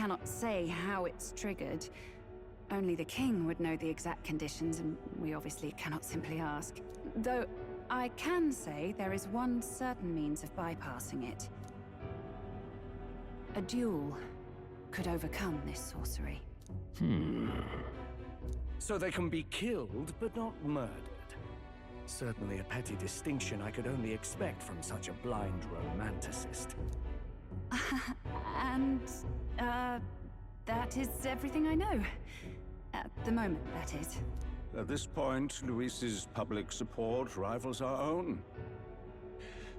cannot say how it's triggered. Only the king would know the exact conditions, and we obviously cannot simply ask. Though, I can say there is one certain means of bypassing it. A duel could overcome this sorcery. So they can be killed, but not murdered. Certainly a petty distinction I could only expect from such a blind romanticist. And, that is everything I know. At the moment, that is. At this point, Luis's public support rivals our own.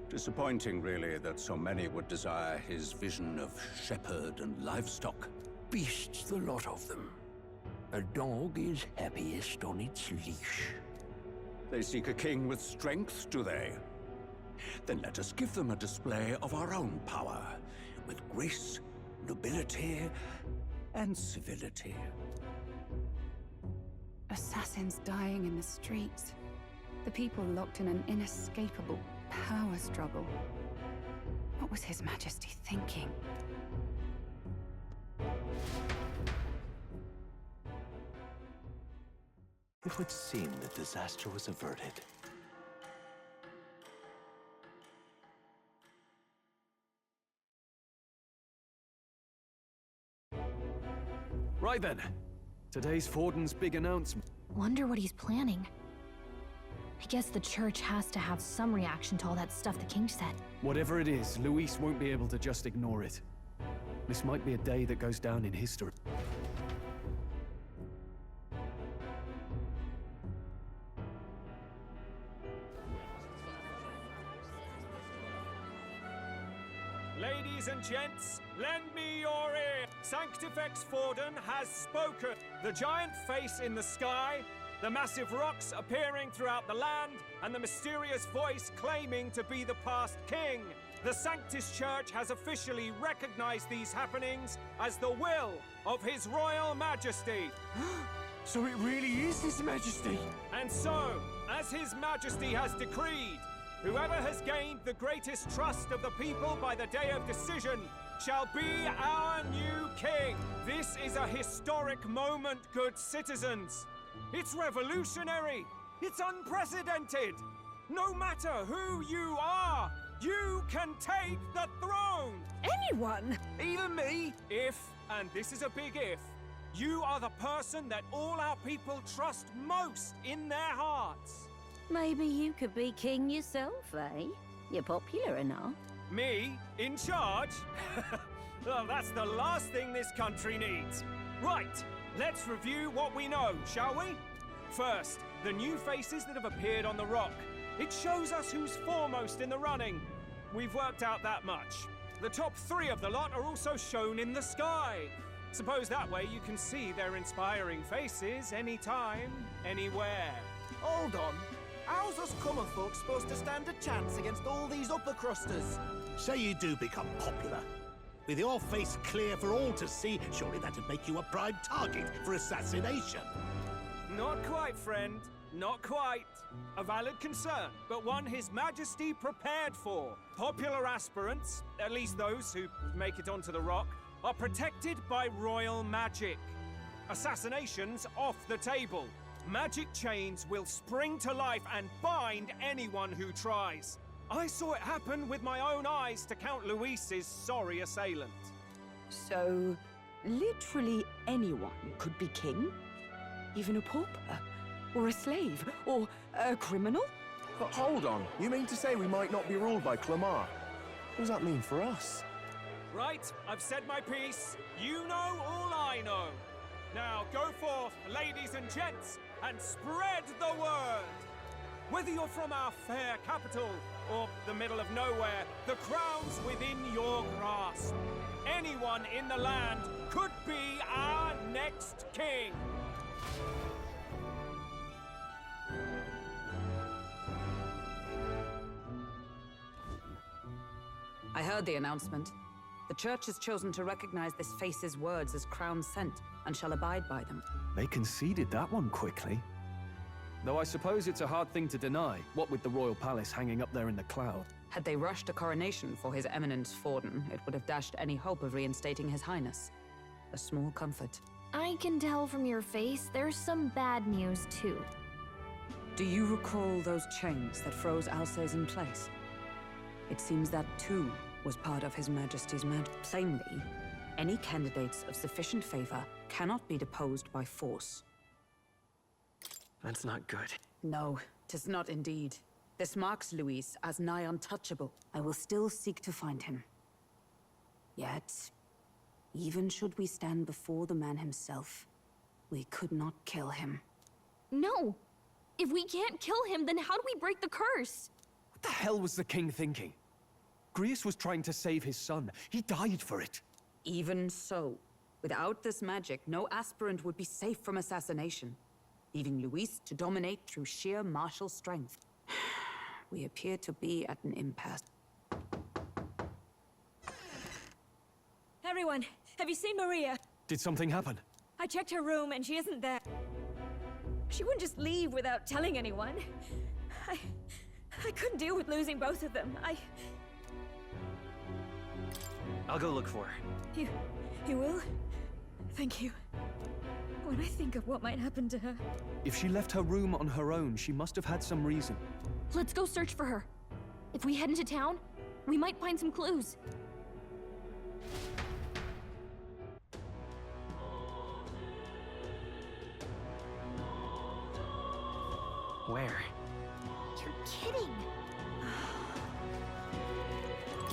Disappointing, really, that so many would desire his vision of shepherd and livestock. Beasts, the lot of them. A dog is happiest on its leash. They seek a king with strength, do they? Then let us give them a display of our own power, with grace, nobility, and civility. Assassins dying in the streets. The people locked in an inescapable power struggle. What was His Majesty thinking? It would seem that disaster was averted. Right then. Today's Forden's big announcement. Wonder what he's planning. I guess the church has to have some reaction to all that stuff the king said. Whatever it is, Luis won't be able to just ignore it. This might be a day that goes down in history. Ladies and gents, lend me your ear. Sanctifex Forden has spoken. The giant face in the sky, the massive rocks appearing throughout the land, and the mysterious voice claiming to be the past king. The Sanctus Church has officially recognized these happenings as the will of His Royal Majesty. So it really is His Majesty? And so, as His Majesty has decreed, whoever has gained the greatest trust of the people by the day of decision shall be our new king. This is a historic moment, good citizens. It's revolutionary. It's unprecedented. No matter who you are, you can take the throne. Anyone? Even me. If, and this is a big if, you are the person that all our people trust most in their hearts. Maybe you could be king yourself, eh? You're popular enough. Me? In charge? Well, that's the last thing this country needs. Right, let's review what we know, shall we? First, the new faces that have appeared on the rock. It shows us who's foremost in the running. We've worked out that much. The top 3 of the lot are also shown in the sky. Suppose that way you can see their inspiring faces anytime, anywhere. Hold on. How's us common folk supposed to stand a chance against all these upper crusters? Say you do become popular. With your face clear for all to see, surely that'd make you a prime target for assassination. Not quite, friend. Not quite. A valid concern, but one His Majesty prepared for. Popular aspirants, at least those who make it onto the rock, are protected by royal magic. Assassinations off the table. Magic chains will spring to life and bind anyone who tries. I saw it happen with my own eyes to Count Luis's sorry assailant. So, literally anyone could be king? Even a pauper? Or a slave? Or a criminal? But hold on, you mean to say we might not be ruled by Clamar? What does that mean for us? Right, I've said my piece. You know all I know. Now go forth, ladies and gents, and spread the word. Whether you're from our fair capital or the middle of nowhere, the crown's within your grasp. Anyone in the land could be our next king. I heard the announcement. The church has chosen to recognize this face's words as crown sent and shall abide by them. They conceded that one quickly. Though I suppose it's a hard thing to deny, what with the royal palace hanging up there in the cloud. Had they rushed a coronation for His Eminence Forden, it would have dashed any hope of reinstating His Highness. a small comfort. I can tell from your face there's some bad news, too. Do you recall those chains that froze Alsace in place? It seems that, too, was part of His Majesty's magic. Plainly, any candidates of sufficient favor cannot be deposed by force. That's not good. No, 'tis not indeed. This marks Luis as nigh untouchable. I will still seek to find him. Yet, even should we stand before the man himself, we could not kill him. No! If we can't kill him, then how do we break the curse? What the hell was the king thinking? Grius was trying to save his son. He died for it. Even so, without this magic, no aspirant would be safe from assassination, leaving Luis to dominate through sheer martial strength. We appear to be at an impasse. Everyone, have you seen Maria? Did something happen? I checked her room and she isn't there. She wouldn't just leave without telling anyone. I couldn't deal with losing both of them. I'll go look for her. You will? Thank you. When I think of what might happen to her... If she left her room on her own, she must have had some reason. Let's go search for her. If we head into town, we might find some clues. Where? You're kidding!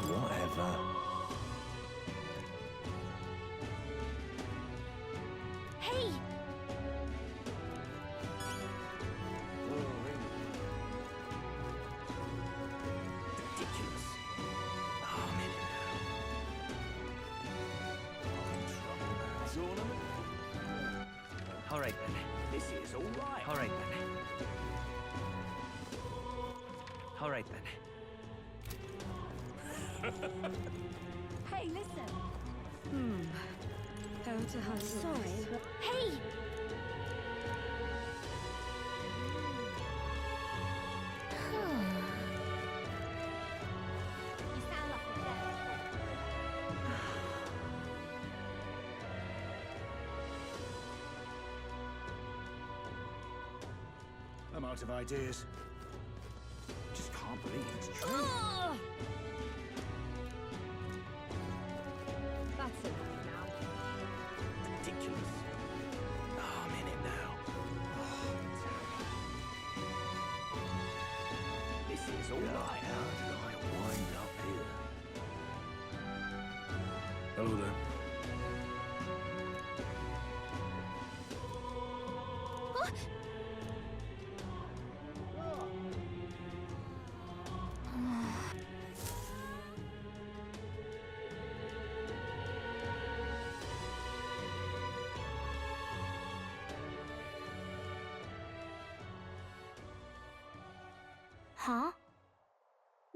Whatever. Hey! Ridiculous. Oh, I'm in it now. I'm in trouble now. All right, then. This is all right. All right, then. All right, then. Hey, listen. Sorry, but... Hey! I'm out of ideas. Just can't believe it's true. Ugh! That's enough now. Ridiculous. Oh, I'm in it now. This is all right. How did I wind up here? Hello there. Huh?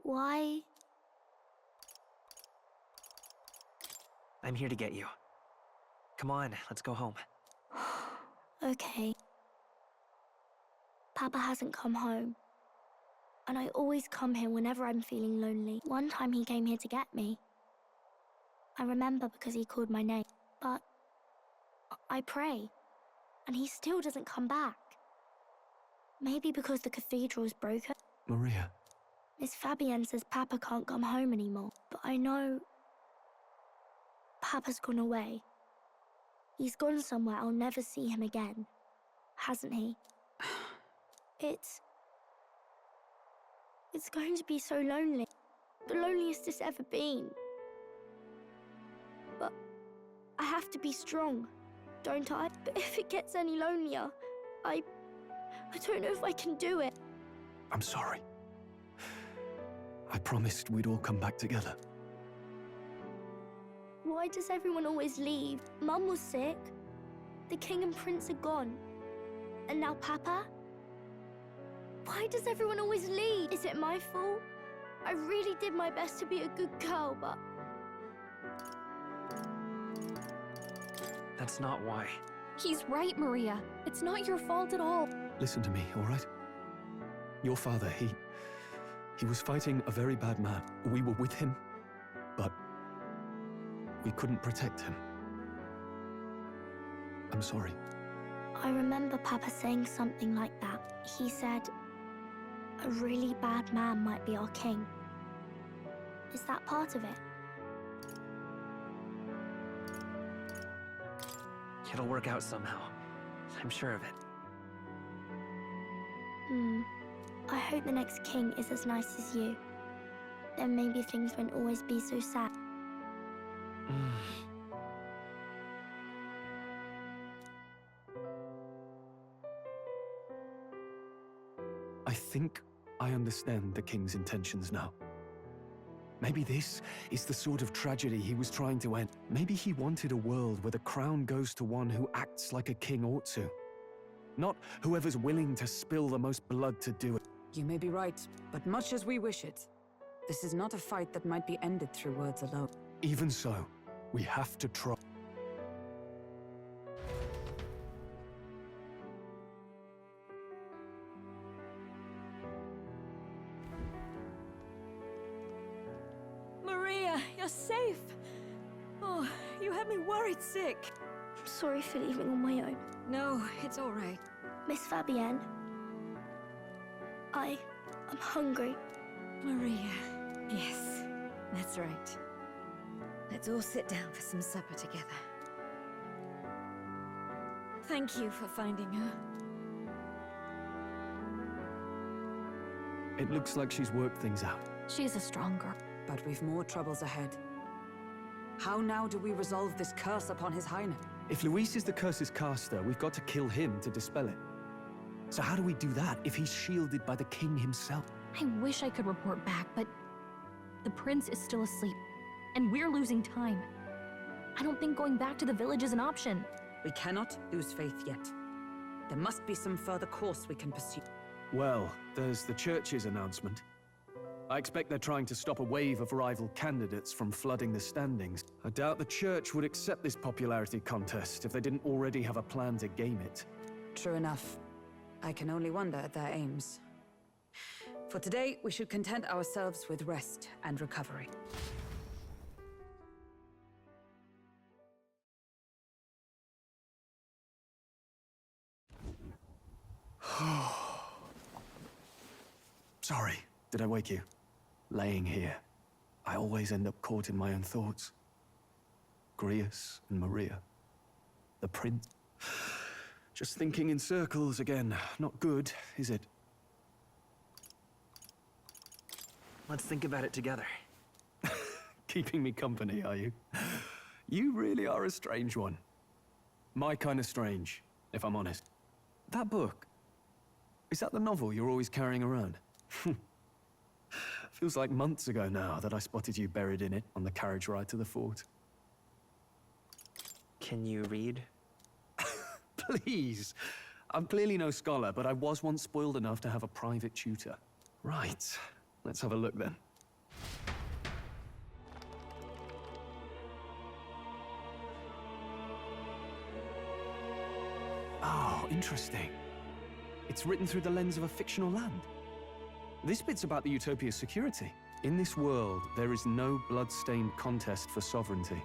Why? I'm here to get you. Come on, let's go home. Okay. Papa hasn't come home. And I always come here whenever I'm feeling lonely. One time he came here to get me. I remember because he called my name. But I pray, and he still doesn't come back. Maybe because the cathedral's broken? Maria. Miss Fabienne says Papa can't come home anymore. But I know... Papa's gone away. He's gone somewhere I'll never see him again. Hasn't he? It's going to be so lonely. The loneliest it's ever been. But I have to be strong, don't I? But if it gets any lonelier, I don't know if I can do it. I'm sorry. I promised we'd all come back together. Why does everyone always leave? Mum was sick. The king and prince are gone. And now Papa? Why does everyone always leave? Is it my fault? I really did my best to be a good girl, but... That's not why. He's right, Maria. It's not your fault at all. Listen to me, all right? Your father, he was fighting a very bad man. We were with him, but we couldn't protect him. I'm sorry. I remember Papa saying something like that. He said, a really bad man might be our king. Is that part of it? It'll work out somehow. I'm sure of it. I hope the next king is as nice as you. Then maybe things won't always be so sad. I think I understand the king's intentions now. Maybe this is the sort of tragedy he was trying to end. Maybe he wanted a world where the crown goes to one who acts like a king ought to. Not whoever's willing to spill the most blood to do it. You may be right, but much as we wish it, this is not a fight that might be ended through words alone. Even so, we have to try. Maria, you're safe. Oh, you had me worried sick. I'm sorry for leaving on my own. No, it's all right. Miss Fabienne, I'm hungry. Maria, yes, that's right. Let's all sit down for some supper together. Thank you for finding her. It looks like she's worked things out. She's a strong girl. But we've more troubles ahead. How now do we resolve this curse upon His Highness? If Luis is the curse's caster, we've got to kill him to dispel it. So how do we do that if he's shielded by the king himself? I wish I could report back, but the prince is still asleep, and we're losing time. I don't think going back to the village is an option. We cannot lose faith yet. There must be some further course we can pursue. Well, there's the church's announcement. I expect they're trying to stop a wave of rival candidates from flooding the standings. I doubt the church would accept this popularity contest if they didn't already have a plan to game it. True enough. I can only wonder at their aims. For today, we should content ourselves with rest and recovery. Sorry, did I wake you? Laying here, I always end up caught in my own thoughts. Grius and Maria. The prince. Just thinking in circles again. Not good, is it? Let's think about it together. Keeping me company, are you? You really are a strange one. My kind of strange, if I'm honest. That book, is that the novel you're always carrying around? Feels like months ago now that I spotted you buried in it on the carriage ride to the fort. Can you read? Please. I'm clearly no scholar, but I was once spoiled enough to have a private tutor. Right. Let's have a look then. Oh, interesting. It's written through the lens of a fictional land. This bit's about the Utopia's security. In this world, there is no blood-stained contest for sovereignty.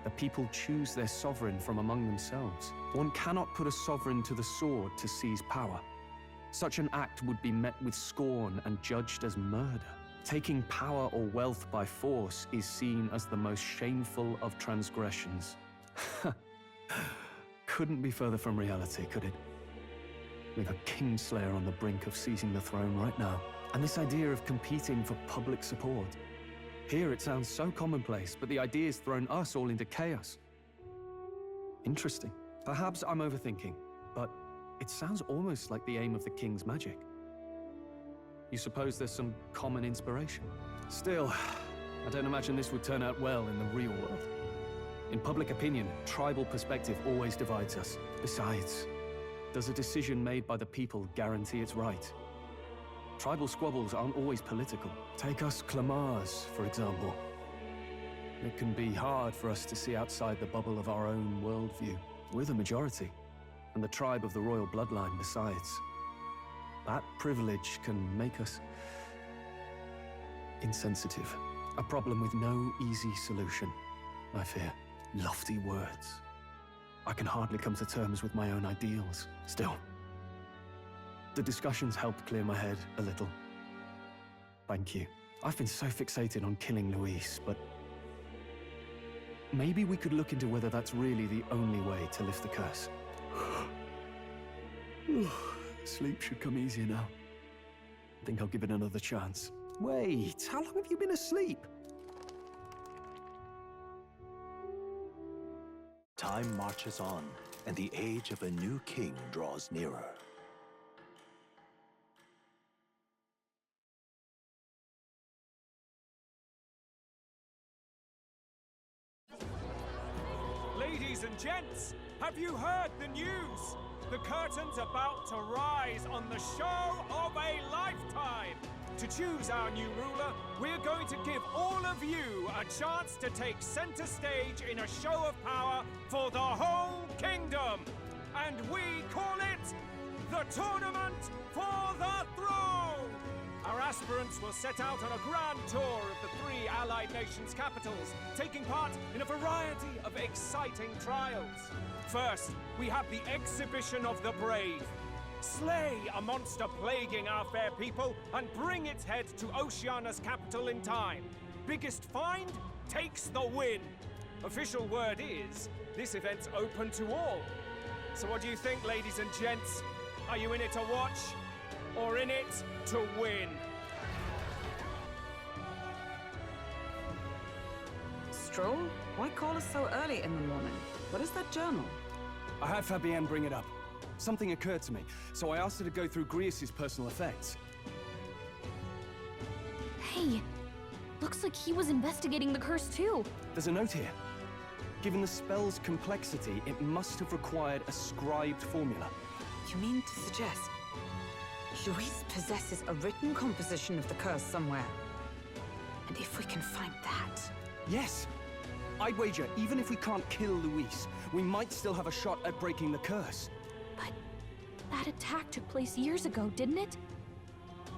The people choose their sovereign from among themselves. One cannot put a sovereign to the sword to seize power. Such an act would be met with scorn and judged as murder. Taking power or wealth by force is seen as the most shameful of transgressions. Couldn't be further from reality, could it? With a kingslayer on the brink of seizing the throne right now. And this idea of competing for public support. Here it sounds so commonplace, but the idea's thrown us all into chaos. Interesting. Perhaps I'm overthinking, but it sounds almost like the aim of the king's magic. You suppose there's some common inspiration? Still, I don't imagine this would turn out well in the real world. In public opinion, tribal perspective always divides us. Besides, does a decision made by the people guarantee it's right? Tribal squabbles aren't always political. Take us Clamars, for example. It can be hard for us to see outside the bubble of our own worldview. We're the majority, and the tribe of the royal bloodline besides. That privilege can make us insensitive. A problem with no easy solution, I fear. Lofty words. I can hardly come to terms with my own ideals. Still, the discussions helped clear my head a little. Thank you. I've been so fixated on killing Luis, but maybe we could look into whether that's really the only way to lift the curse. Sleep should come easier now. I think I'll give it another chance. Wait, how long have you been asleep? Time marches on, and the age of a new king draws nearer. Ladies and gents, have you heard the news? The curtain's about to rise on the show of a lifetime! To choose our new ruler, we're going to give all of you a chance to take center stage in a show of power for the whole kingdom! And we call it the Tournament for the Throne! Our aspirants will set out on a grand tour of the 3 allied nations' capitals, taking part in a variety of exciting trials. First, we have the Exhibition of the Brave. Slay a monster plaguing our fair people and bring its head to Oceania's capital in time. Biggest find takes the win. Official word is, this event's open to all. So what do you think, ladies and gents? Are you in it to watch, or in it to win? Stroll? Why call us so early in the morning? What is that journal? I had Fabienne bring it up. Something occurred to me, so I asked her to go through Grius' personal effects. Hey, looks like he was investigating the curse too. There's a note here. Given the spell's complexity, it must have required a scribed formula. You mean to suggest Luis possesses a written composition of the curse somewhere? And if we can find that... Yes! I'd wager, even if we can't kill Luis, we might still have a shot at breaking the curse. But that attack took place years ago, didn't it?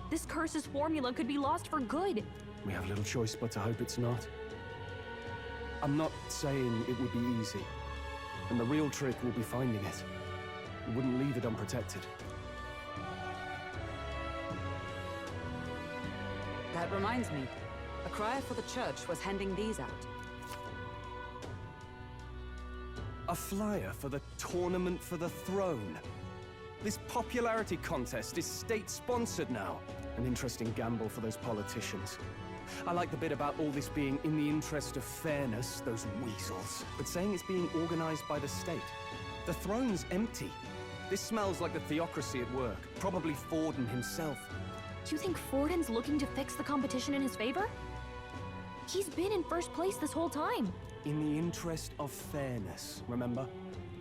This curse's formula could be lost for good. We have little choice but to hope it's not. I'm not saying it would be easy. And the real trick will be finding it. We wouldn't leave it unprotected. That reminds me. A crier for the church was handing these out. A flyer for the Tournament for the Throne. This popularity contest is state-sponsored now. An interesting gamble for those politicians. I like the bit about all this being in the interest of fairness, those weasels. But saying it's being organized by the state. The throne's empty. This smells like the theocracy at work. Probably Forden himself. Do you think Forden's looking to fix the competition in his favor? He's been in first place this whole time. In the interest of fairness, remember?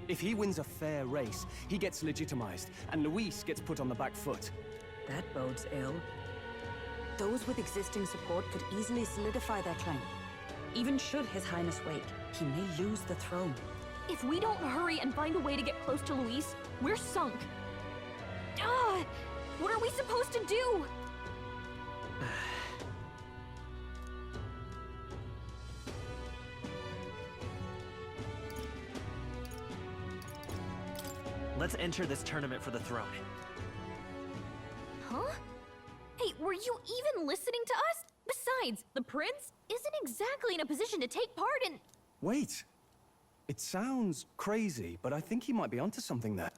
If he wins a fair race, he gets legitimized, and Luis gets put on the back foot. That bodes ill. Those with existing support could easily solidify their claim. Even should His Highness wake, he may lose the throne. If we don't hurry and find a way to get close to Luis, we're sunk. What are we supposed to do? Let's enter this tournament for the throne. Huh? Hey, were you even listening to us? Besides, the prince isn't exactly in a position to take part in... Wait. It sounds crazy, but I think he might be onto something there.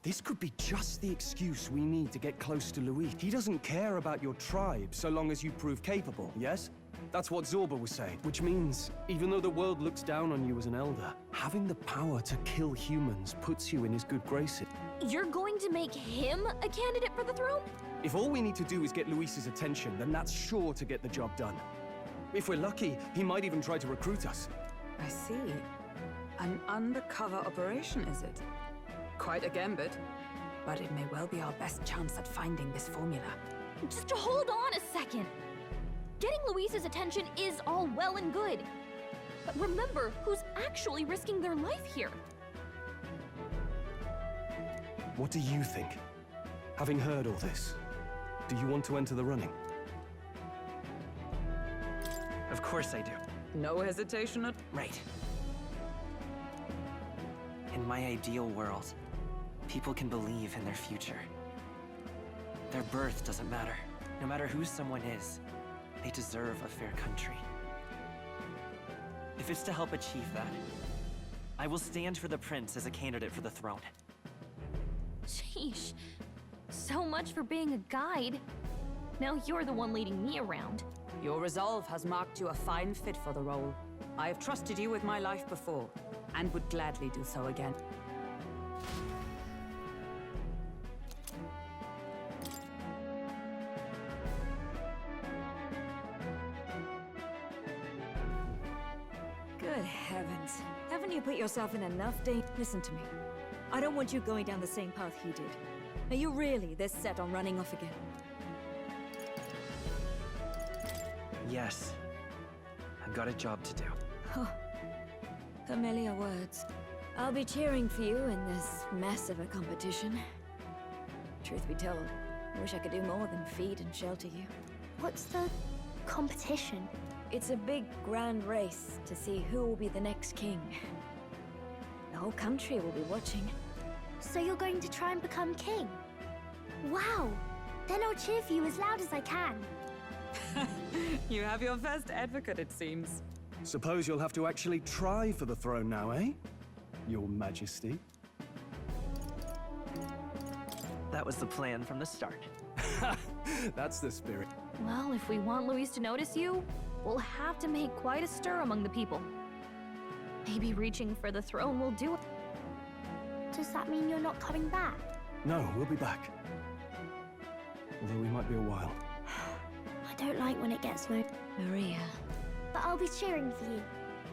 This could be just the excuse we need to get close to Luis. He doesn't care about your tribe so long as you prove capable, yes? That's what Zorba was saying. Which means, even though the world looks down on you as an elder, having the power to kill humans puts you in his good graces. You're going to make him a candidate for the throne? If all we need to do is get Luis's attention, then that's sure to get the job done. If we're lucky, he might even try to recruit us. I see. An undercover operation, is it? Quite a gambit. But it may well be our best chance at finding this formula. Just hold on a second. Getting Luis's attention is all well and good. But remember who's actually risking their life here. What do you think? Having heard all this, do you want to enter the running? Of course I do. No hesitation at... Right. In my ideal world, people can believe in their future. Their birth doesn't matter. No matter who someone is, they deserve a fair country. If it's to help achieve that, I will stand for the prince as a candidate for the throne. Sheesh. So much for being a guide. Now you're the one leading me around. Your resolve has marked you a fine fit for the role. I have trusted you with my life before, and would gladly do so again. Good heavens. Haven't you put yourself in enough danger? Listen to me. I don't want you going down the same path he did. Are you really this set on running off again? Yes. I've got a job to do. Oh, familiar words. I'll be cheering for you in this mess of a competition. Truth be told, I wish I could do more than feed and shelter you. What's the competition? It's a big, grand race to see who will be the next king. The whole country will be watching. So you're going to try and become king? Wow! Then I'll cheer for you as loud as I can. You have your first advocate, it seems. Suppose you'll have to actually try for the throne now, eh? Your Majesty. That was the plan from the start. That's the spirit. Well, if we want Luis to notice you, we'll have to make quite a stir among the people. Maybe reaching for the throne will do it. Does that mean you're not coming back? No, we'll be back. Although we might be a while. I don't like when it gets low. Maria. But I'll be cheering for you.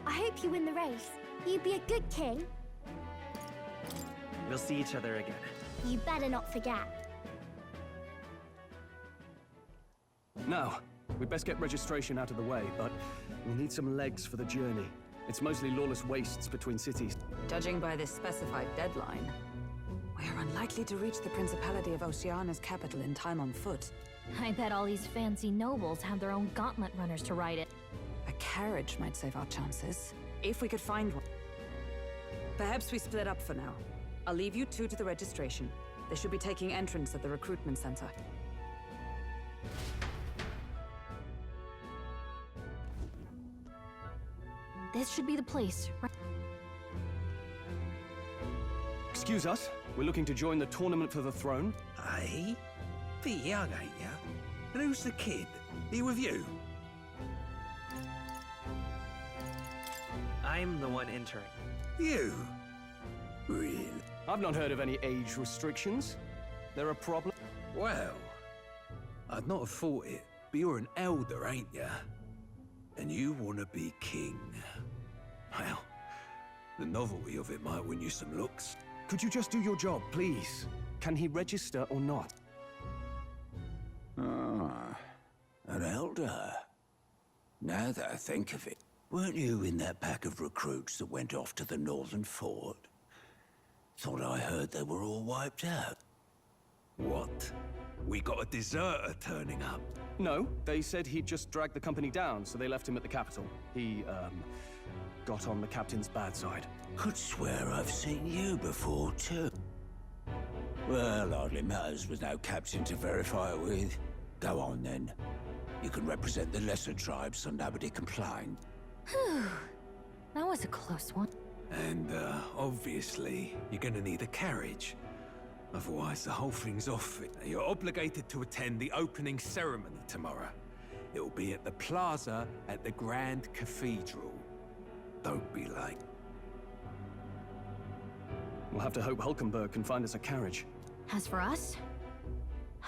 I hope you win the race. You be a good king. We'll see each other again. You better not forget. Now, we'd best get registration out of the way, but we'll need some legs for the journey. It's mostly lawless wastes between cities. Judging by this specified deadline, we are unlikely to reach the Principality of Oceana's capital in time on foot. I bet all these fancy nobles have their own gauntlet runners to ride it. A carriage might save our chances, if we could find one. Perhaps we split up for now. I'll leave you two to the registration. They should be taking entrance at the recruitment center. This should be the place, right? Excuse us, we're looking to join the tournament for the throne. Aye? Bit young, ain't ya? And who's the kid? He with you? I'm the one entering. You? Really? I've not heard of any age restrictions. There a problem? Well, I'd not have thought it, but you're an elder, ain't ya? And you want to be king. Well, the novelty of it might win you some looks. Could you just do your job, please? Can he register or not? Ah, an elder. Now that I think of it, weren't you in that pack of recruits that went off to the northern fort? Thought I heard they were all wiped out. What? We got a deserter turning up? No, they said he'd just dragged the company down, so they left him at the capital. He, got on the captain's bad side. Could swear I've seen you before, too. Well, hardly matters with no captain to verify it with. Go on, then. You can represent the lesser tribes so nobody complain. Whew. That was a close one. And, obviously, you're gonna need a carriage. Otherwise, the whole thing's off. You're obligated to attend the opening ceremony tomorrow. It'll be at the plaza at the Grand Cathedral. Don't be late. We'll have to hope Hulkenberg can find us a carriage. As for us,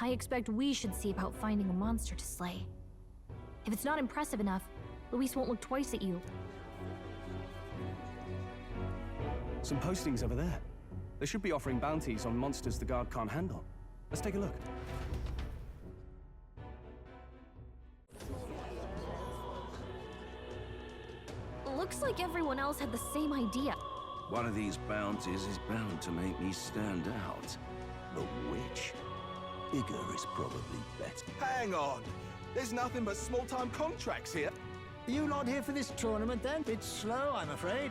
I expect we should see about finding a monster to slay. If it's not impressive enough, Luis won't look twice at you. Some postings over there. They should be offering bounties on monsters the guard can't handle. Let's take a look. Looks like everyone else had the same idea. One of these bounties is bound to make me stand out. But which? Bigger is probably better. Hang on! There's nothing but small-time contracts here. Are you not here for this tournament, then? Bit slow, I'm afraid.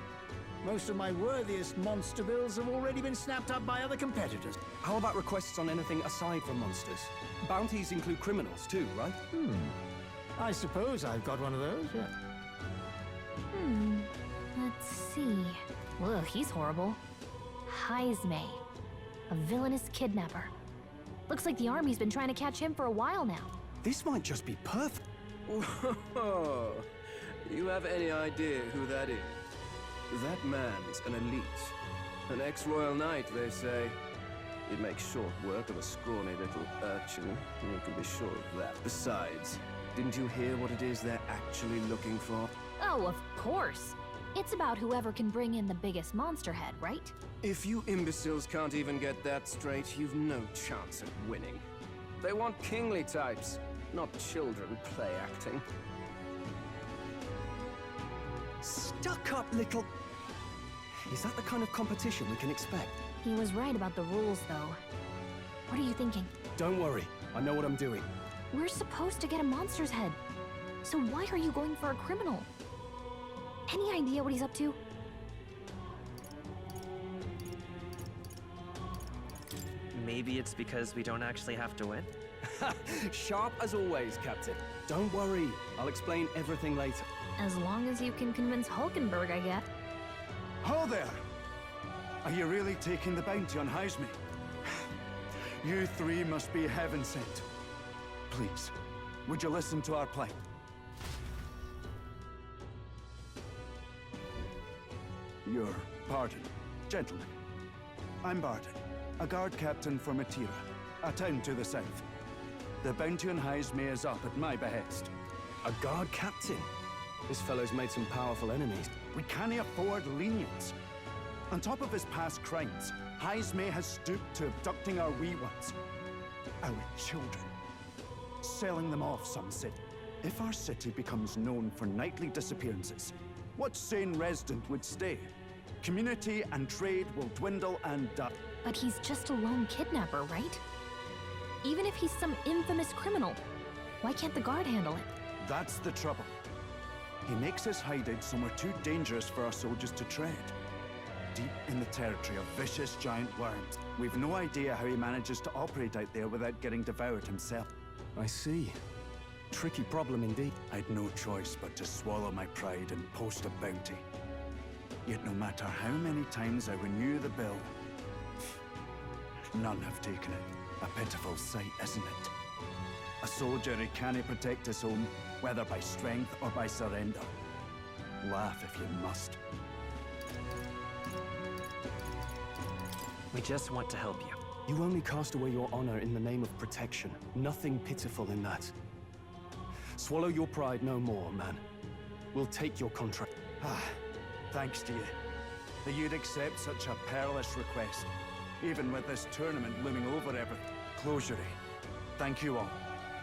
Most of my worthiest monster bills have already been snapped up by other competitors. How about requests on anything aside from monsters? Bounties include criminals too, right? I suppose I've got one of those, yeah. Let's see. Ugh, he's horrible. Heisme, a villainous kidnapper. Looks like the army's been trying to catch him for a while now. This might just be perfect. Whoa. You have any idea who that is? That man's an elite. An ex-royal knight, they say. He'd make short work of a scrawny little urchin. You can be sure of that. Besides, didn't you hear what it is they're actually looking for? Oh, of course. It's about whoever can bring in the biggest monster head, right? If you imbeciles can't even get that straight, you've no chance at winning. They want kingly types, not children play acting. Stuck-up little... Is that the kind of competition we can expect? He was right about the rules, though. What are you thinking? Don't worry, I know what I'm doing. We're supposed to get a monster's head. So why are you going for a criminal? Any idea what he's up to? Maybe it's because we don't actually have to win? Sharp as always, Captain. Don't worry, I'll explain everything later. As long as you can convince Hulkenberg, I guess. Ho there! Are you really taking the bounty on Heisme? You three must be heaven sent. Please, would you listen to our plight? Your pardon, gentlemen. I'm Barton, a guard captain for Matira, a town to the south. The bounty on Heisme is up at my behest. A guard captain? This fellow's made some powerful enemies. We can't afford lenience. On top of his past crimes, Heisme has stooped to abducting our wee ones. Our children. Selling them off, some say. If our city becomes known for nightly disappearances, what sane resident would stay? Community and trade will dwindle and die. But he's just a lone kidnapper, right? Even if he's some infamous criminal, why can't the guard handle it? That's the trouble. He makes his hideout somewhere too dangerous for our soldiers to tread. Deep in the territory of vicious giant worms. We've no idea how he manages to operate out there without getting devoured himself. I see. Tricky problem indeed. I'd no choice but to swallow my pride and post a bounty. Yet no matter how many times I renew the bill, none have taken it. A pitiful sight, isn't it? A soldier who can't protect his home, whether by strength or by surrender. Laugh if you must. We just want to help you. You only cast away your honor in the name of protection. Nothing pitiful in that. Swallow your pride no more, man. We'll take your contract. Thanks to you. That you'd accept such a perilous request, even with this tournament looming over everything. Closure. Thank you all.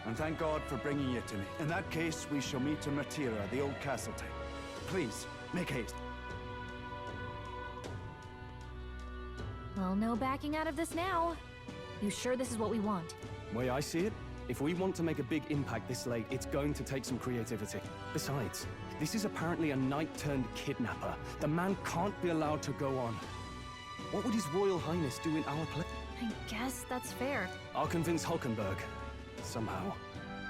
And thank God for bringing you to me. In that case, we shall meet in Matira, the old castle town. Please, make haste. Well, no backing out of this now. You sure this is what we want? Way I see it, if we want to make a big impact this late, it's going to take some creativity. Besides, this is apparently a knight-turned-kidnapper. The man can't be allowed to go on. What would His Royal Highness do in our place? I guess that's fair. I'll convince Hulkenberg. Somehow.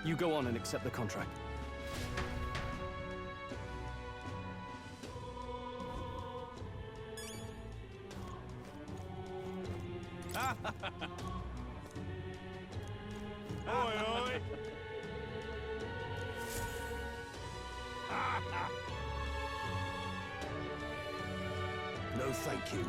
You go on and accept the contract. Oi, oi! No, thank you.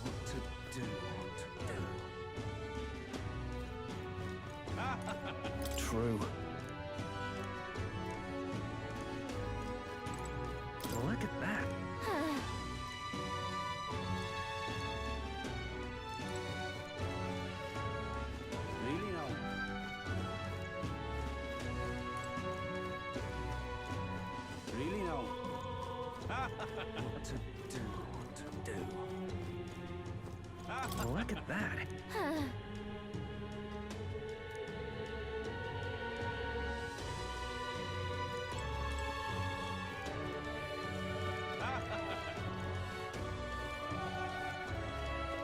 What to do, True. Look at that. Really now? Really now? What to do, what to do? Look at that.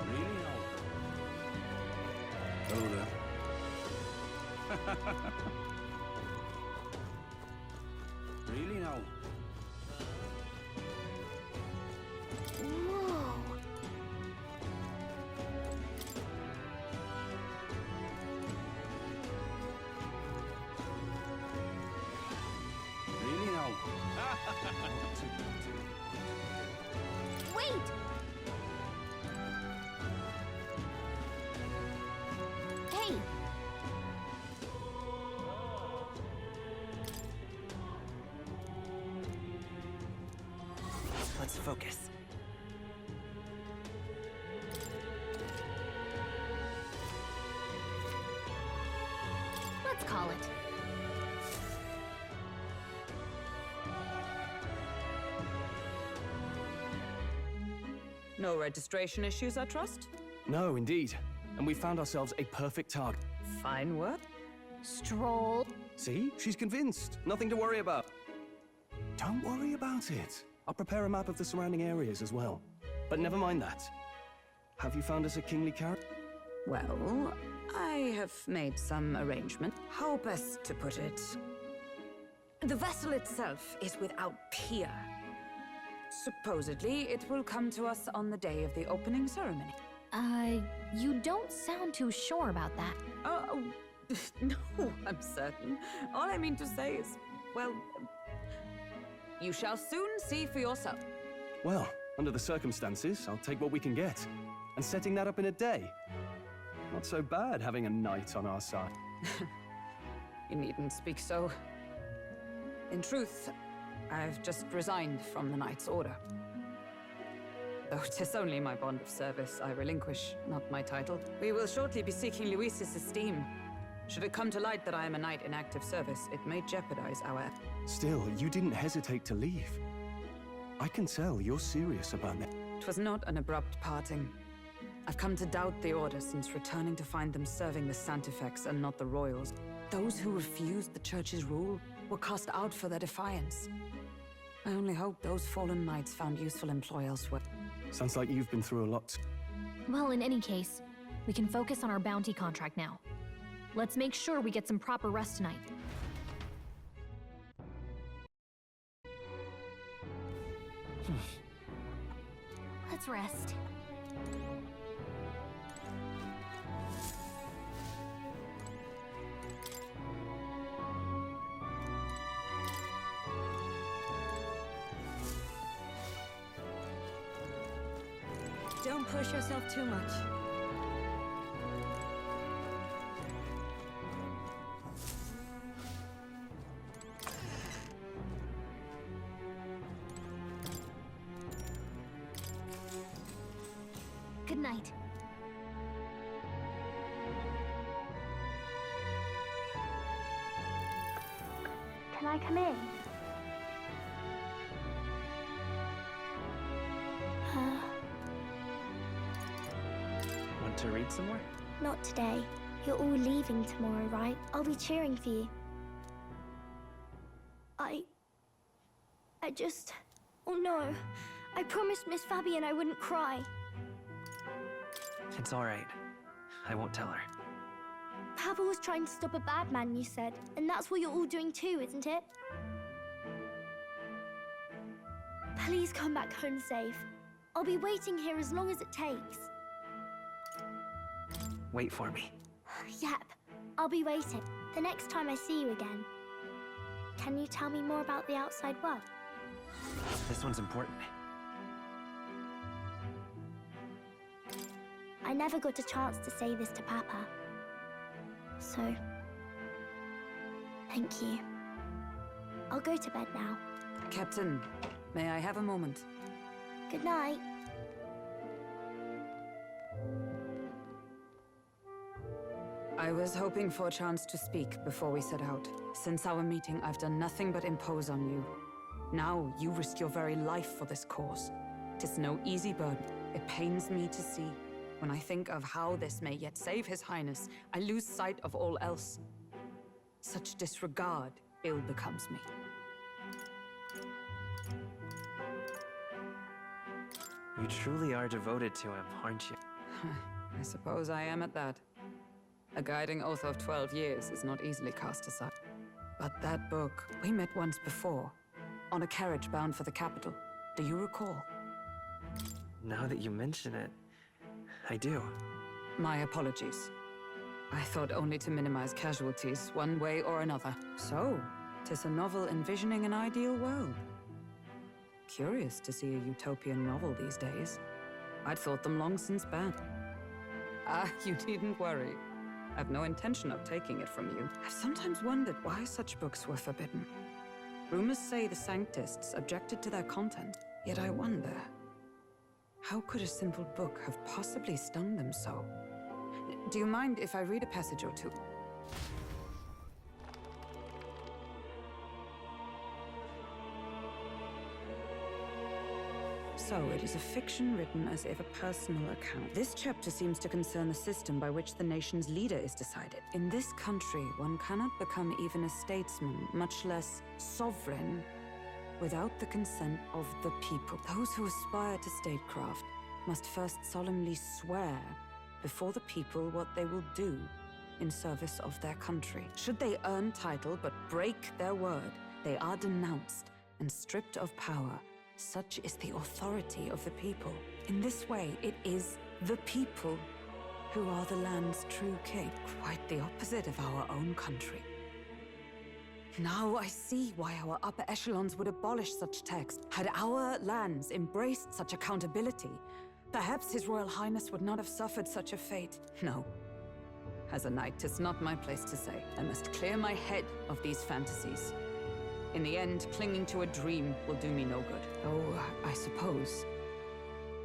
Really now? Older. Really now? Whoa. Really now? Wait! Hey! Let's focus. Let's call it. No registration issues, I trust? No, indeed. And we found ourselves a perfect target. Fine work. Stroll. See? She's convinced. Nothing to worry about. Don't worry about it. I'll prepare a map of the surrounding areas as well. But never mind that. Have you found us a kingly carriage? Well, I have made some arrangement. How best to put it? The vessel itself is without peer. Supposedly, it will come to us on the day of the opening ceremony. You don't sound too sure about that. Oh, no, I'm certain. All I mean to say is, well, you shall soon see for yourself. Well, under the circumstances, I'll take what we can get. And setting that up in a day. Not so bad having a knight on our side. You needn't speak so. In truth, I've just resigned from the Knight's Order. Though 'tis only my bond of service I relinquish, not my title. We will shortly be seeking Luis's esteem. Should it come to light that I am a knight in active service, it may jeopardize our... Still, you didn't hesitate to leave. I can tell you're serious about that. 'Twas not an abrupt parting. I've come to doubt the Order since returning to find them serving the Santifex and not the Royals. Those who refused the Church's rule were cast out for their defiance. I only hope those fallen knights found useful employ elsewhere. Sounds like you've been through a lot. Well, in any case, we can focus on our bounty contract now. Let's make sure we get some proper rest tonight. Let's rest. Don't push yourself too much. Good night. Can I come in? Want to read some more? Not today. You're all leaving tomorrow, right? I'll be cheering for you. I just... Oh no. I promised Miss Fabian I wouldn't cry. It's all right. I won't tell her. Papa was trying to stop a bad man, you said. And that's what you're all doing too, isn't it? Please come back home safe. I'll be waiting here as long as it takes. Wait for me. Yep, I'll be waiting. The next time I see you again. Can you tell me more about the outside world? This one's important. I never got a chance to say this to Papa. So, thank you. I'll go to bed now. Captain, may I have a moment? Good night. I was hoping for a chance to speak before we set out. Since our meeting, I've done nothing but impose on you. Now, you risk your very life for this cause. 'Tis no easy burden. It pains me to see. When I think of how this may yet save His Highness, I lose sight of all else. Such disregard ill becomes me. You truly are devoted to him, aren't you? I suppose I am at that. A guiding oath of 12 years is not easily cast aside. But that book, we met once before, on a carriage bound for the capital. Do you recall? Now that you mention it, I do. My apologies. I thought only to minimize casualties, one way or another. So, 'tis a novel envisioning an ideal world. Curious to see a utopian novel these days. I'd thought them long since banned. Ah, you needn't worry. I've no intention of taking it from you. I've sometimes wondered why such books were forbidden. Rumors say the Sanctists objected to their content, yet I wonder, how could a simple book have possibly stung them so? Do you mind if I read a passage or two? So, it is a fiction written as if a personal account. This chapter seems to concern the system by which the nation's leader is decided. In this country, one cannot become even a statesman, much less sovereign, without the consent of the people. Those who aspire to statecraft must first solemnly swear before the people what they will do in service of their country. Should they earn title but break their word, they are denounced and stripped of power. Such is the authority of the people. In this way, it is the people who are the land's true king. Quite the opposite of our own country. Now I see why our upper echelons would abolish such text. Had our lands embraced such accountability, perhaps His Royal Highness would not have suffered such a fate. No. As a knight, 'tis not my place to say. I must clear my head of these fantasies. In the end, clinging to a dream will do me no good. Oh, I suppose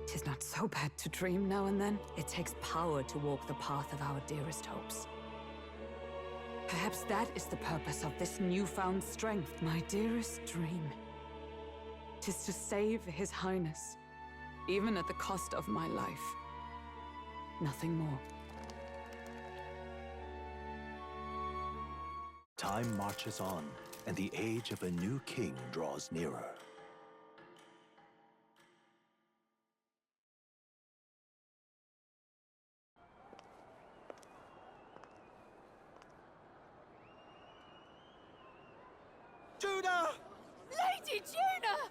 'tis not so bad to dream now and then. It takes power to walk the path of our dearest hopes. Perhaps that is the purpose of this newfound strength. My dearest dream 'tis to save His Highness, even at the cost of my life. Nothing more. Time marches on, and the age of a new king draws nearer. Judah! Lady Judah!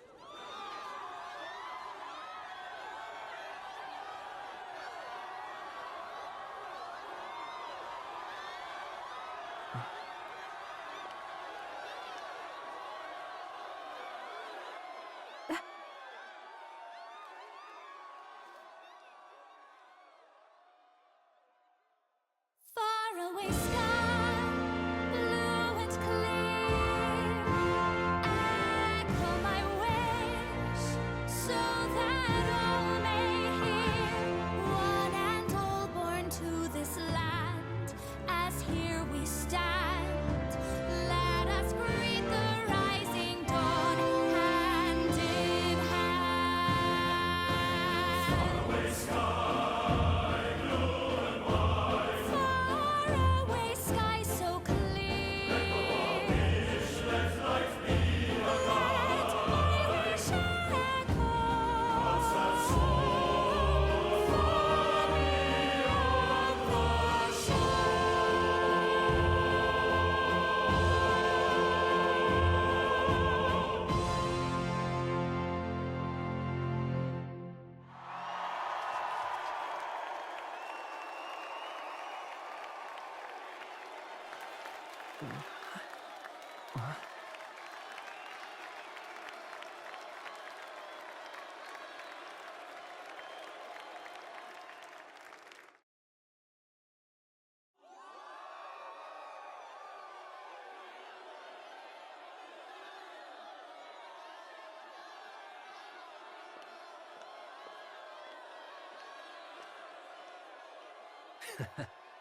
Faraway sky, blue and clear. Echo my wish, so that all may hear. One and all born to this land, as here we stand. Let us greet the rising dawn, hand in hand. Faraway sky. Faraway sky so clear. Let my wish echo far beyond the shore.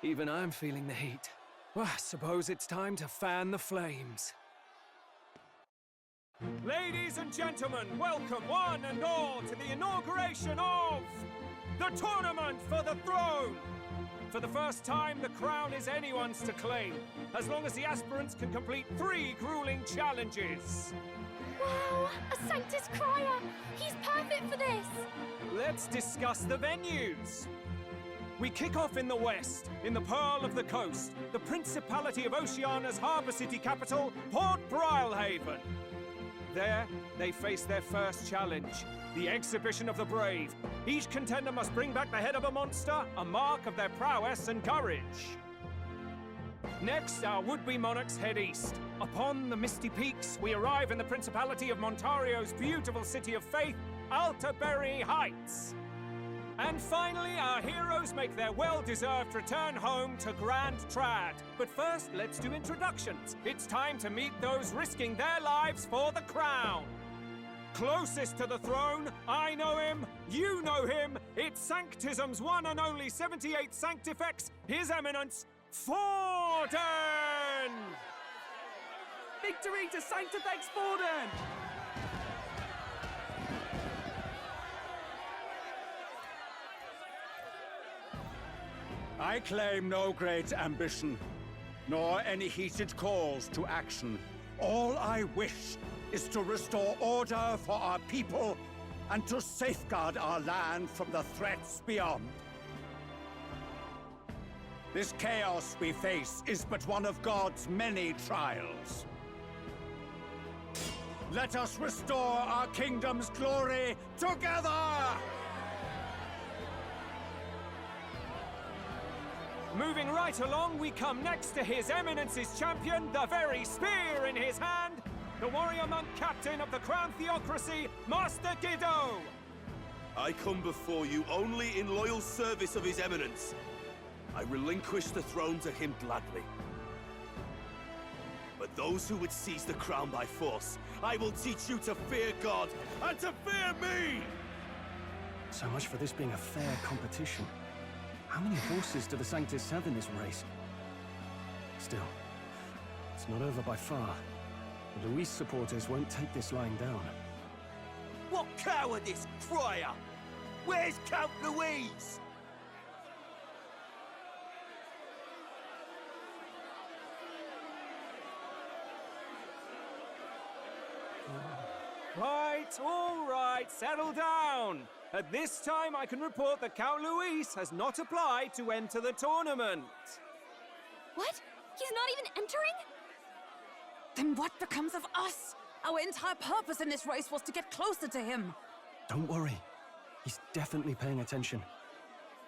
Even I'm feeling the heat. Well, I suppose it's time to fan the flames. Ladies and gentlemen, welcome one and all to the inauguration of The tournament for the throne! For the first time, the crown is anyone's to claim, as long as the aspirants can complete 3 grueling challenges. Wow, a Sanctus Crier! He's perfect for this! Let's discuss the venues. We kick off in the west, in the Pearl of the Coast, the Principality of Oceania's harbour city capital, Port Brilehaven. There, they face their first challenge, the Exhibition of the Brave. Each contender must bring back the head of a monster, a mark of their prowess and courage. Next, our would-be monarchs head east. Upon the misty peaks, we arrive in the Principality of Montario's beautiful city of faith, Altaberry Heights. And finally, our heroes make their well-deserved return home to Grand Trad. But first, let's do introductions. It's time to meet those risking their lives for the crown. Closest to the throne, I know him, you know him. It's Sanctism's one and only 78 Sanctifex, His Eminence, Forden! Victory to Sanctifex Forden! I claim no great ambition, nor any heated calls to action. All I wish is to restore order for our people and to safeguard our land from the threats beyond. This chaos we face is but one of God's many trials. Let us restore our kingdom's glory together! Moving right along, we come next to His Eminence's champion, the very spear in his hand, the warrior monk captain of the Crown Theocracy, Master Giddo! I come before you only in loyal service of His Eminence. I relinquish the throne to him gladly. But those who would seize the crown by force, I will teach you to fear God and to fear me! So much for this being a fair competition. How many horses do the Sanctus have in this race? Still, it's not over by far. The Luis supporters won't take this lying down. What cowardice, Crier! Where's Count Louise? Right, all right, settle down. At this time, I can report that Count Luis has not applied to enter the tournament. What? He's not even entering? Then what becomes of us? Our entire purpose in this race was to get closer to him. Don't worry. He's definitely paying attention.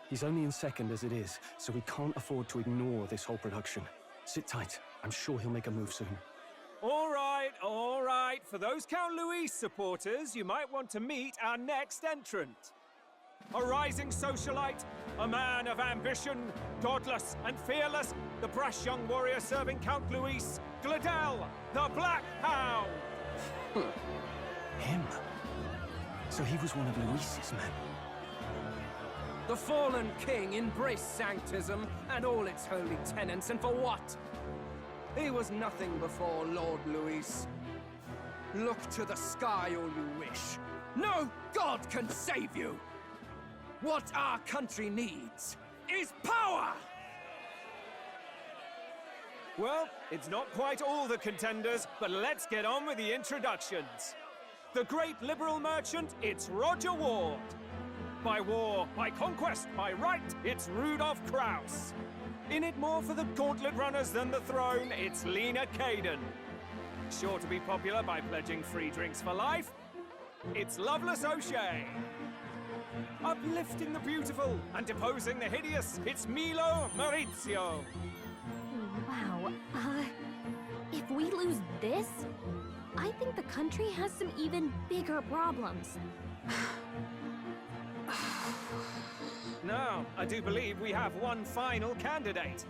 He's only in second as it is, so we can't afford to ignore this whole production. Sit tight. I'm sure he'll make a move soon. All right, all right. For those Count Luis supporters, you might want to meet our next entrant. A rising socialite, a man of ambition, godless and fearless, the brash young warrior serving Count Luis, Gladel, the Black Hound. Him? So he was one of Luis's men. The fallen king embraced Sanctism and all its holy tenets, and for what? He was nothing before Lord Luis. Look to the sky all you wish. No god can save you! What our country needs is power! Well, it's not quite all the contenders, but let's get on with the introductions. The great liberal merchant, it's Roger Ward. By war, by conquest, by right, it's Rudolph Kraus. In it more for the gauntlet runners than the throne, it's Lena Caden. Sure to be popular by pledging free drinks for life, it's Loveless O'Shea. Uplifting the beautiful and deposing the hideous, it's Milo Maurizio. Wow, if we lose this, I think the country has some even bigger problems. Now, I do believe we have one final candidate.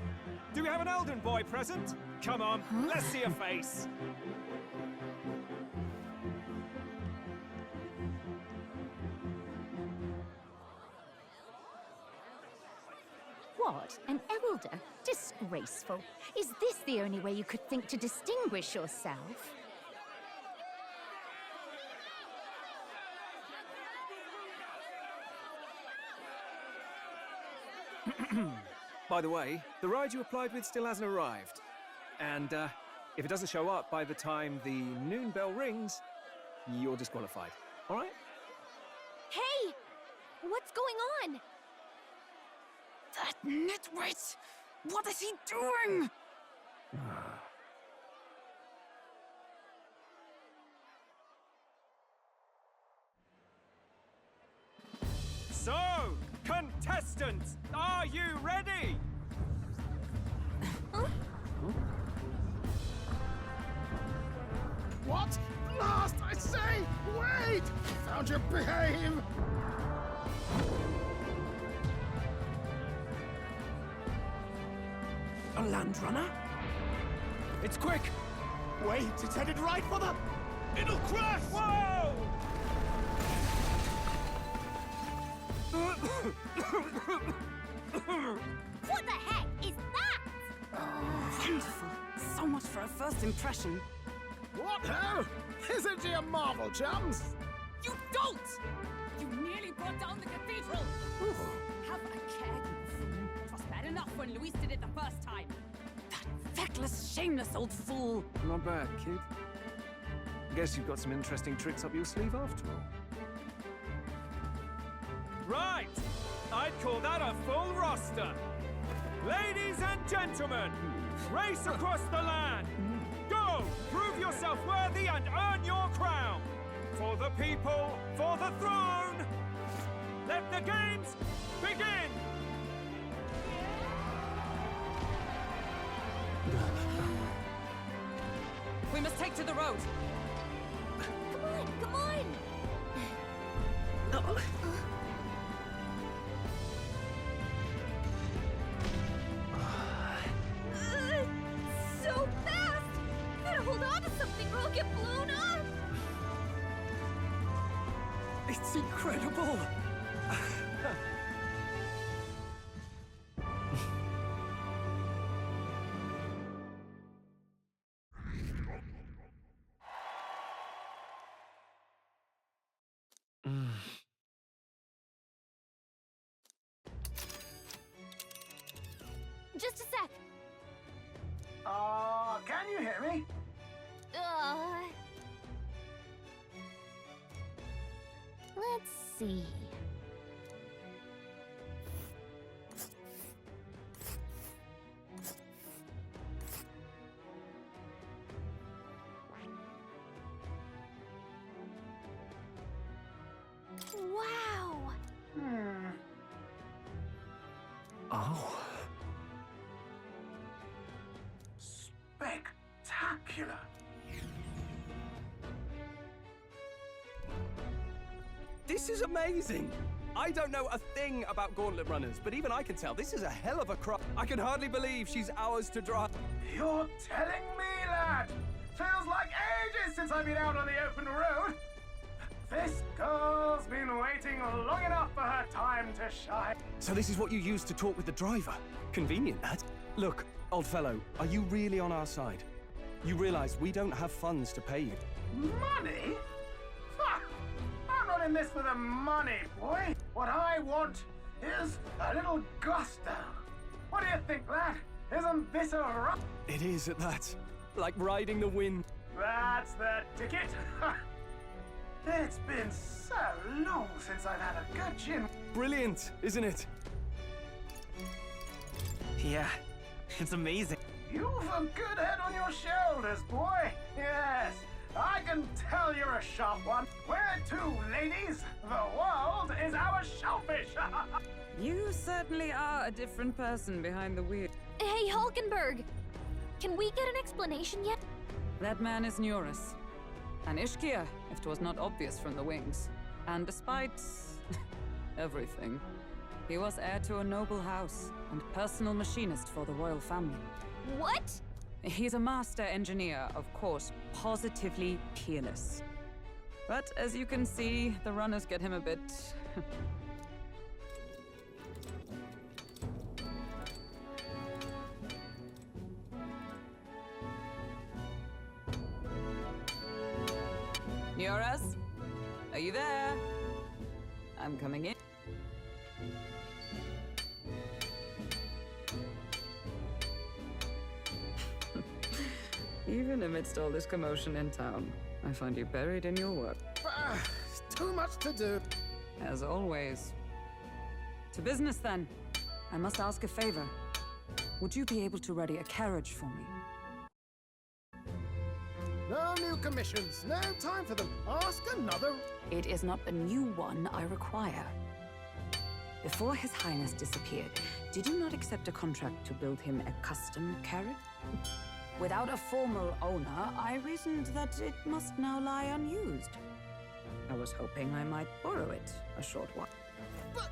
Do we have an Elden boy present? Come on, let's see a face. What? An elder? Disgraceful. Is this the only way you could think to distinguish yourself? By the way, the ride you applied with still hasn't arrived. And, if it doesn't show up by the time the noon bell rings, you're disqualified. All right? Hey! What's going on? That nitwit! What is he doing? So, contestants, are you ready? What? Last, I say! Wait! Found your behave! A land runner? It's quick! Wait, it's headed right for the... It'll crash! Whoa! What the heck is that? Wonderful. So much for a first impression. What ho? Isn't she a marvel, chums? You don't! You nearly brought down the cathedral! Have a care, you fool. It was bad enough when Luis did it the first time. That feckless, shameless old fool! Not bad, kid. Guess you've got some interesting tricks up your sleeve after all. Right! I'd call that a full roster! Ladies and gentlemen, race across the land! Go! Prove yourself worthy and earn your crown! For the people, for the throne! Let the games begin! We must take to the road! Come on, come on! So fast! Better hold on to something or I'll get blown up! It's incredible! Just a sec. Can you hear me? Let's see. Wow! Oh. Spectacular! This is amazing! I don't know a thing about Gauntlet runners, but even I can tell this is a hell of a craft. I can hardly believe she's ours to drive. You're telling me, lad? Feels like ages since I've been out on the open road. This girl's been waiting long enough for her time to shine. So this is what you use to talk with the driver? Convenient, that. Look, old fellow, are you really on our side? You realize we don't have funds to pay you. Money? Fuck! I'm not in this for the money, boy. What I want is a little gusto. What do you think, lad? Isn't this a rock? It is at that. Like riding the wind. That's the ticket. It's been so long since I've had a good gin. Brilliant, isn't it? Yeah, it's amazing. You've a good head on your shoulders, boy. Yes, I can tell you're a sharp one. Where to, ladies? The world is our shellfish. You certainly are a different person behind the wheel. Hey, Hulkenberg! Can we get an explanation yet? That man is Neurus. An Ishkia, if 'twas not obvious from the wings. And despite everything, he was heir to a noble house and personal machinist for the royal family. What? He's a master engineer, of course, positively peerless. But as you can see, the runners get him a bit... Neurus? Are you there? I'm coming in. Even amidst all this commotion in town, I find you buried in your work. Too much to do. As always. To business, then. I must ask a favor. Would you be able to ready a carriage for me? No new commissions. No time for them. Ask another. It is not a new one I require. Before His Highness disappeared, did you not accept a contract to build him a custom carriage? Without a formal owner, I reasoned that it must now lie unused. I was hoping I might borrow it a short while. But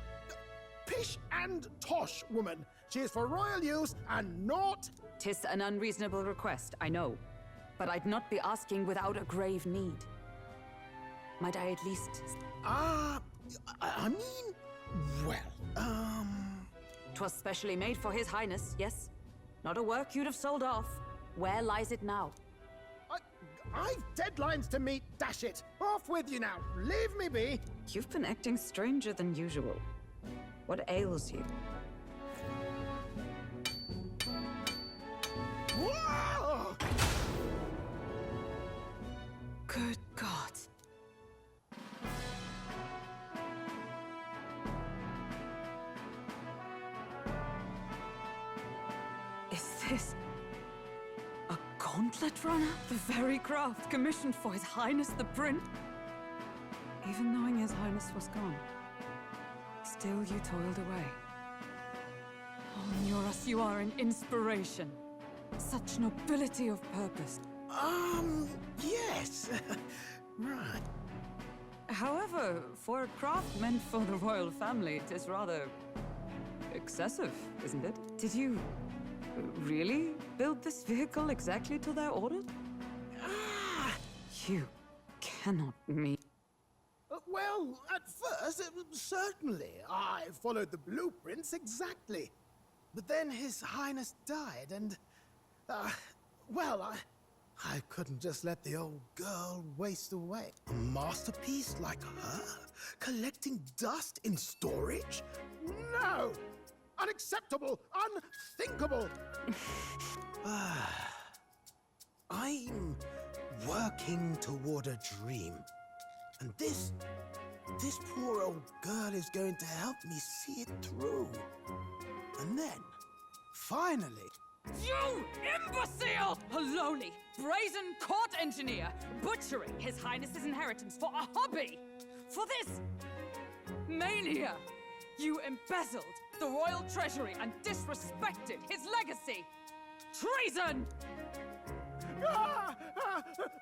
pish and tosh, woman. She is for royal use and not... 'Tis an unreasonable request, I know. But I'd not be asking without a grave need. Might I at least... I mean... Well, 'Twas specially made for His Highness, yes? Not a work you'd have sold off. Where lies it now? I've deadlines to meet, dash it! Off with you now! Leave me be! You've been acting stranger than usual. What ails you? Whoa! Good God. Is this... a gauntlet runner? The very craft commissioned for His Highness the Prince? Even knowing His Highness was gone, still you toiled away. Oh, Nuras, you are an inspiration. Such nobility of purpose. Yes. Right. However, for a craft meant for the royal family, it is rather... excessive, isn't it? Did you... really build this vehicle exactly to their order? You cannot mean... Well, at first, certainly. I followed the blueprints exactly. But then His Highness died, and... well, I couldn't just let the old girl waste away. A masterpiece like her? Collecting dust in storage? No! Unacceptable! Unthinkable! I'm working toward a dream. And this poor old girl is going to help me see it through. And then, finally... You imbecile! A lowly, brazen court engineer butchering His Highness's inheritance for a hobby! For this mania! You embezzled the royal treasury and disrespected his legacy! Treason!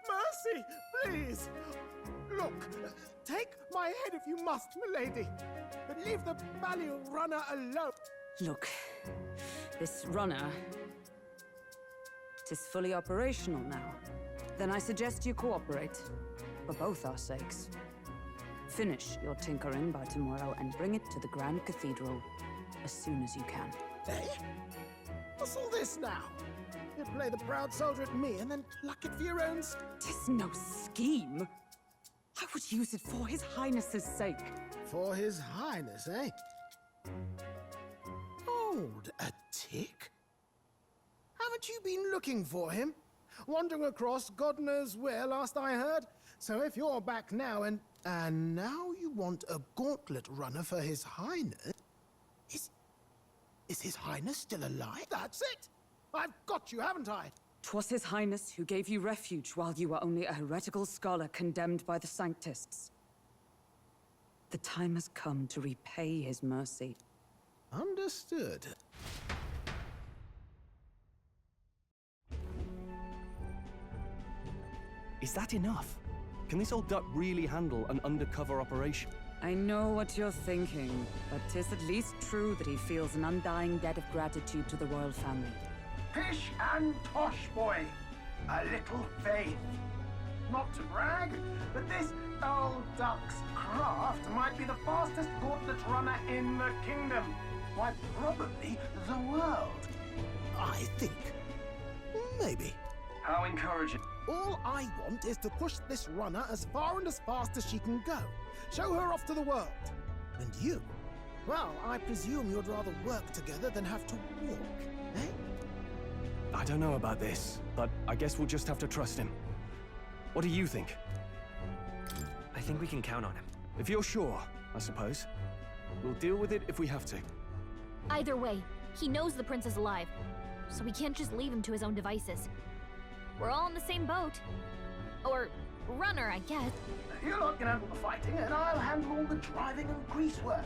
Mercy, please! Look, take my head if you must, milady, but leave the Balliol runner alone. Look, this runner... it is fully operational now. Then I suggest you cooperate, for both our sakes. Finish your tinkering by tomorrow and bring it to the Grand Cathedral as soon as you can. Eh? What's all this now? You play the proud soldier at me and then pluck it for your own... 'Tis no scheme. I would use it for His Highness's sake. For His Highness, eh? Hold a tick. Haven't you been looking for him? Wandering across God knows where, last I heard. So if you're back now and now you want a gauntlet runner for His Highness... Is His Highness still alive? That's it! I've got you, haven't I? 'Twas His Highness who gave you refuge while you were only a heretical scholar condemned by the Sanctists. The time has come to repay his mercy. Understood. Is that enough? Can this old duck really handle an undercover operation? I know what you're thinking, but 'tis at least true that he feels an undying debt of gratitude to the royal family. Pish and tosh, boy. A little faith. Not to brag, but this old duck's craft might be the fastest gauntlet runner in the kingdom. Why, probably the world. I think. Maybe. How encouraging. All I want is to push this runner as far and as fast as she can go. Show her off to the world. And you? Well, I presume you'd rather work together than have to walk, eh? I don't know about this, but I guess we'll just have to trust him. What do you think? I think we can count on him. If you're sure, I suppose. We'll deal with it if we have to. Either way, he knows the prince is alive, so we can't just leave him to his own devices. We're all in the same boat. Or runner, I guess. You lot can handle the fighting, and I'll handle all the driving and grease work.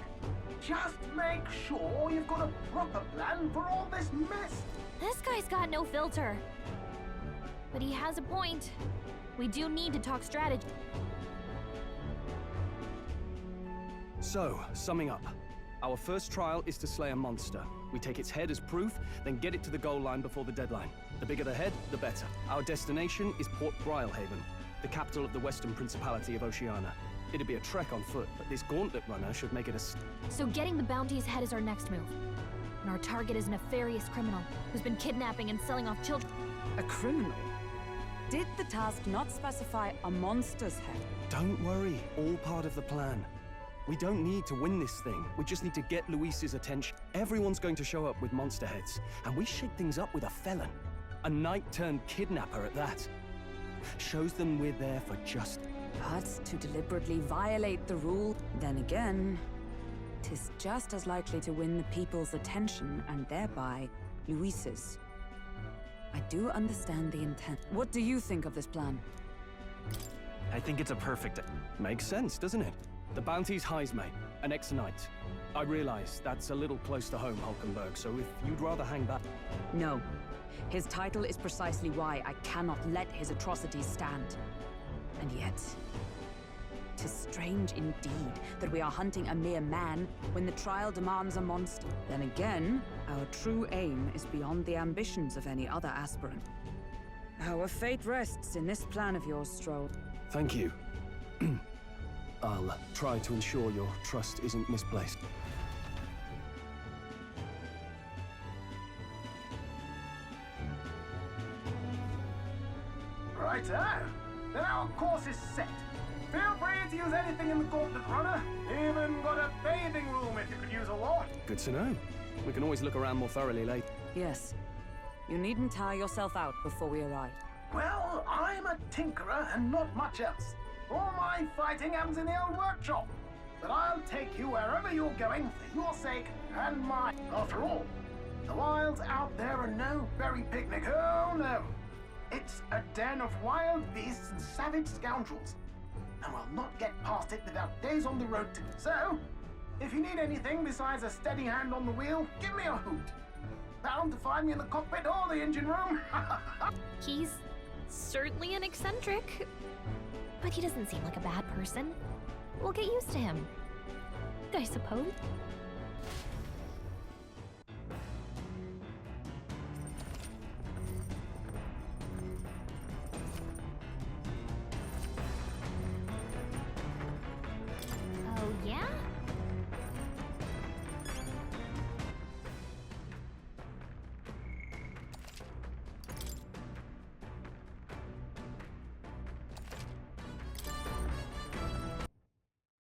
Just make sure you've got a proper plan for all this mess. This guy's got no filter. But he has a point. We do need to talk strategy. So, summing up. Our first trial is to slay a monster. We take its head as proof, then get it to the goal line before the deadline. The bigger the head, the better. Our destination is Port Brilehaven, the capital of the Western Principality of Oceania. It'd be a trek on foot, but this Gauntlet runner should make it a... So getting the bounty's head is our next move. And our target is a nefarious criminal who's been kidnapping and selling off children. A criminal? Did the task not specify a monster's head? Don't worry, all part of the plan. We don't need to win this thing. We just need to get Luis's attention. Everyone's going to show up with monster heads, and we shake things up with a felon. A knight-turned-kidnapper at that. Shows them we're there for just... But to deliberately violate the rule, then again, 'tis just as likely to win the people's attention, and thereby, Luis's. I do understand the intent. What do you think of this plan? I think it's a perfect... Makes sense, doesn't it? The bounty's Heisme, an ex-knight. I realize that's a little close to home, Hulkenberg, so if you'd rather hang back... No. His title is precisely why I cannot let his atrocities stand. And yet, 'tis strange indeed that we are hunting a mere man when the trial demands a monster. Then again, our true aim is beyond the ambitions of any other aspirant. Our fate rests in this plan of yours, Stroll. Thank you. I'll try to ensure your trust isn't misplaced. Righto. Then our course is set. Feel free to use anything in the Gauntlet runner. Even got a bathing room if you could use a lot. Good to know. We can always look around more thoroughly later. Yes. You needn't tire yourself out before we arrive. Well, I'm a tinkerer and not much else. All my fighting happens in the old workshop. But I'll take you wherever you're going for your sake and mine. After all, the wilds out there are no berry picnic. Oh, no. It's a den of wild beasts and savage scoundrels. And we'll not get past it without days on the road to. So, if you need anything besides a steady hand on the wheel, give me a hoot. Bound to find me in the cockpit or the engine room. He's certainly an eccentric, but he doesn't seem like a bad person. We'll get used to him, I suppose.